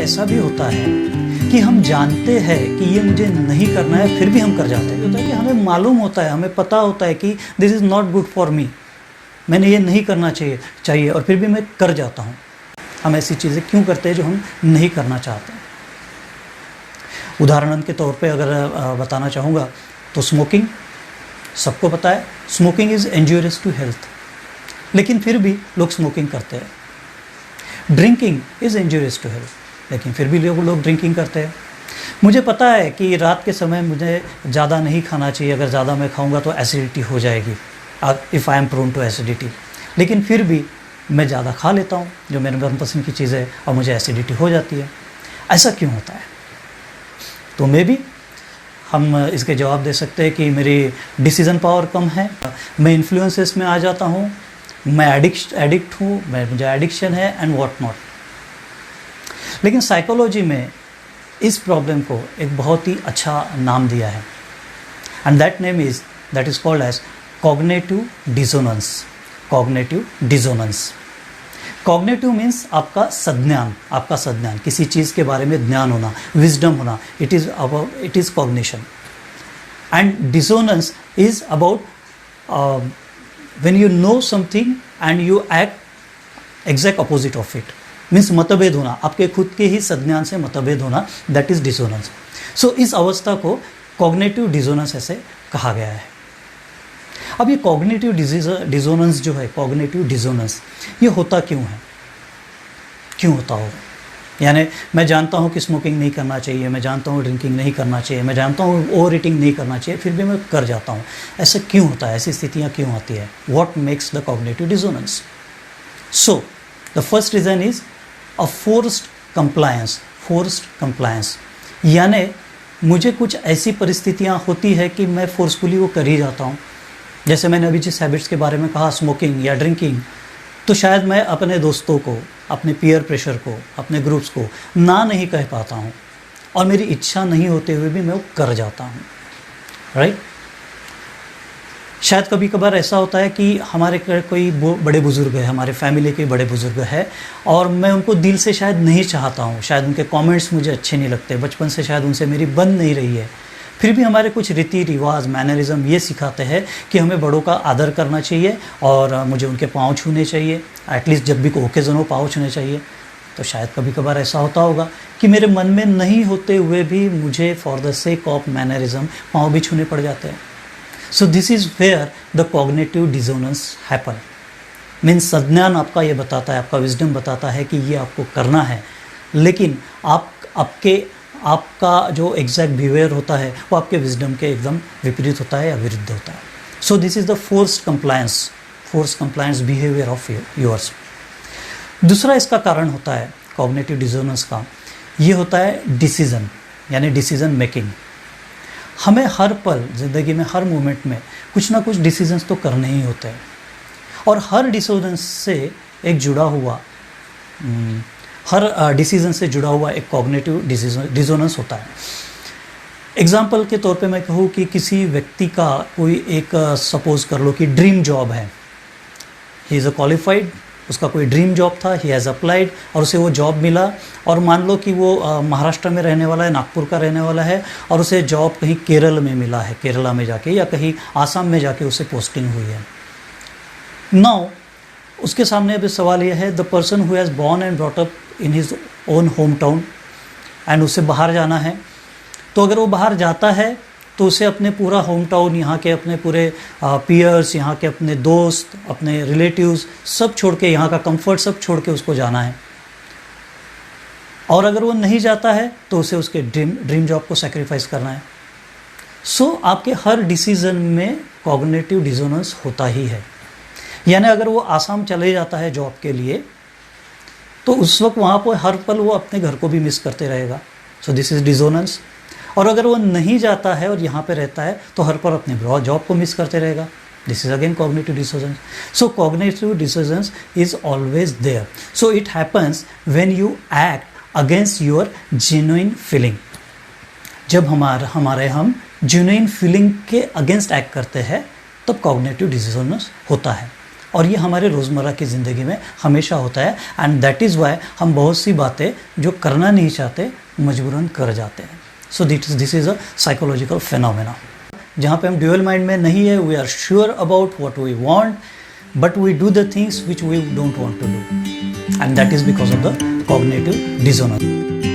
ऐसा भी होता है कि हम जानते हैं कि ये मुझे नहीं करना है, फिर भी हम कर जाते हैं। होता है कि हमें मालूम होता है, हमें पता होता है कि this is not good for me, मैंने ये नहीं करना चाहिए और फिर भी मैं कर जाता हूँ। हम ऐसी चीज़ें क्यों करते हैं जो हम नहीं करना चाहते हैं? उदाहरण के तौर पे अगर बताना चाहूँगा तो स्मोकिंग, सबको पता है smoking is injurious to health, लेकिन फिर भी लोग स्मोकिंग करते हैं। Drinking is injurious to health, लेकिन फिर भी लोग ड्रिंकिंग करते हैं। मुझे पता है कि रात के समय मुझे ज़्यादा नहीं खाना चाहिए, अगर ज़्यादा मैं खाऊंगा तो एसिडिटी हो जाएगी, if I am prone to acidity, लेकिन फिर भी मैं ज़्यादा खा लेता हूँ जो मेरे मनपसंद की चीज़ है और मुझे एसिडिटी हो जाती है। ऐसा क्यों होता है? तो मे बी हम इसके जवाब दे सकते हैं कि मेरी डिसीज़न पावर कम है, मैं इन्फ्लुएंसेस में आ जाता हूँ, मैं एडिक्ट हूँ, मुझे एडिक्शन है एंड व्हाट नॉट। लेकिन साइकोलॉजी में इस प्रॉब्लम को एक बहुत ही अच्छा नाम दिया है and that is called as cognitive dissonance. Cognitive dissonance, cognitive means आपका सज्ञान, किसी चीज़ के बारे में ज्ञान होना, विजडम होना, it is cognition. And dissonance is about when you know something and you act exact opposite of it, means मतभेद होना, आपके खुद के ही सज्ञान से मतभेद होना, दैट इज़ डिसोनेंस। सो इस अवस्था को कॉग्निटिव डिसोनेंस ऐसे कहा गया है। अब ये कॉग्निटिव डिसोनेंस जो है, कॉग्निटिव डिसोनेंस, ये होता क्यों है, क्यों होता होगा? यानी मैं जानता हूँ कि स्मोकिंग नहीं करना चाहिए, मैं जानता हूँ ड्रिंकिंग नहीं करना चाहिए, मैं जानता हूँ ओवर ईटिंग नहीं करना चाहिए, फिर भी मैं कर जाता हूँ। ऐसा क्यों होता है? ऐसी स्थितियाँ क्यों आती है? What makes the cognitive dissonance? So the first reason is a forced compliance, यानी मुझे कुछ ऐसी परिस्थितियाँ होती है कि मैं फोर्सफुली वो कर ही जाता हूँ। जैसे मैंने अभी जिस हैबिट्स के बारे में कहा, स्मोकिंग या ड्रिंकिंग, तो शायद मैं अपने दोस्तों को, अपने पीयर प्रेशर को, अपने ग्रुप्स को ना नहीं कह पाता हूँ और मेरी इच्छा नहीं होते हुए भी मैं वो कर जाता हूँ, राइट? शायद कभी कभार ऐसा होता है कि हमारे कोई बड़े बुज़ुर्ग है, हमारे फैमिली के बड़े बुज़ुर्ग है और मैं उनको दिल से शायद नहीं चाहता हूँ, शायद उनके कमेंट्स मुझे अच्छे नहीं लगते, बचपन से शायद उनसे मेरी बन नहीं रही है, फिर भी हमारे कुछ रीति रिवाज, मैनरिज्म ये सिखाते हैं कि हमें बड़ों का आदर करना चाहिए और मुझे उनके पाँव छूने चाहिए, एटलीस्ट जब भी कोई ओकेज़न हो पाँव छूने चाहिए। तो शायद कभी कभार ऐसा होता होगा कि मेरे मन में नहीं होते हुए भी मुझे for the sake of mannerism पाँव भी छूने पड़ जाते हैं। So this is where the cognitive dissonance happen. Means सज्ञान आपका ये बताता है, आपका विजडम बताता है कि ये आपको करना है, लेकिन आपका जो एग्जैक्ट बिहेवियर होता है वो आपके विजडम के एकदम विपरीत होता है या विरुद्ध होता है। सो this is the forced compliance behaviour of yours. दूसरा इसका कारण होता है कॉग्निटिव डिसोनेंस का, ये होता है डिसीज़न, यानी डिसीज़न मेकिंग। हमें हर पल ज़िंदगी में, हर मोमेंट में कुछ ना कुछ डिसीजंस तो करने ही होते हैं और हर डिसीजन से एक जुड़ा हुआ डिसीजन से जुड़ा हुआ एक कॉग्निटिव डिसोनेंस होता है। एग्जाम्पल के तौर पे मैं कहूँ कि किसी व्यक्ति का कोई एक सपोज़ कर लो कि ड्रीम जॉब है, ही इज़ अ क्वालिफाइड, उसका कोई ड्रीम जॉब था, ही हैज़ अप्लाइड और उसे वो जॉब मिला, और मान लो कि वो महाराष्ट्र में रहने वाला है, नागपुर का रहने वाला है और उसे जॉब कहीं केरल में मिला है, केरला में जाके या कहीं आसाम में जाके उसे पोस्टिंग हुई है। नाउ उसके सामने अभी सवाल यह है, the person who has born and brought up in his own home town and उसे बाहर जाना है, तो अगर वो बाहर जाता है तो उसे अपने पूरा होम टाउन, यहाँ के अपने पूरे पीयर्स, यहाँ के अपने दोस्त, अपने रिलेटिव्स सब छोड़ के, यहाँ का कंफर्ट सब छोड़ के उसको जाना है। और अगर वो नहीं जाता है तो उसे उसके ड्रीम जॉब को सैक्रिफाइस करना है। सो आपके हर डिसीजन में कॉग्निटिव डिसोनेंस होता ही है। यानी अगर वो आसाम चले जाता है जॉब के लिए तो उस वक्त वहाँ पर हर पल वो अपने घर को भी मिस करते रहेगा। सो दिस इज़ डिसोनेंस। और अगर वो नहीं जाता है और यहाँ पे रहता है तो हर पर अपने जॉब को मिस करते रहेगा। This is again cognitive dissonance. So cognitive dissonance is always there. So it happens when you act against your genuine feeling. जब हम जेन्युइन फीलिंग के अगेंस्ट एक्ट करते हैं तब कॉग्निटिव डिसोनेंस होता है। और ये हमारे रोज़मर्रा की ज़िंदगी में हमेशा होता है, एंड दैट इज़ वाई हम बहुत सी बातें जो करना नहीं चाहते मजबूरन कर जाते हैं. So this is a psychological phenomena. जहाँ पे हम ड्यूअल माइंड में नहीं है, we are sure about what we want, but we do the things which we don't want to do, and that is because of the cognitive dissonance.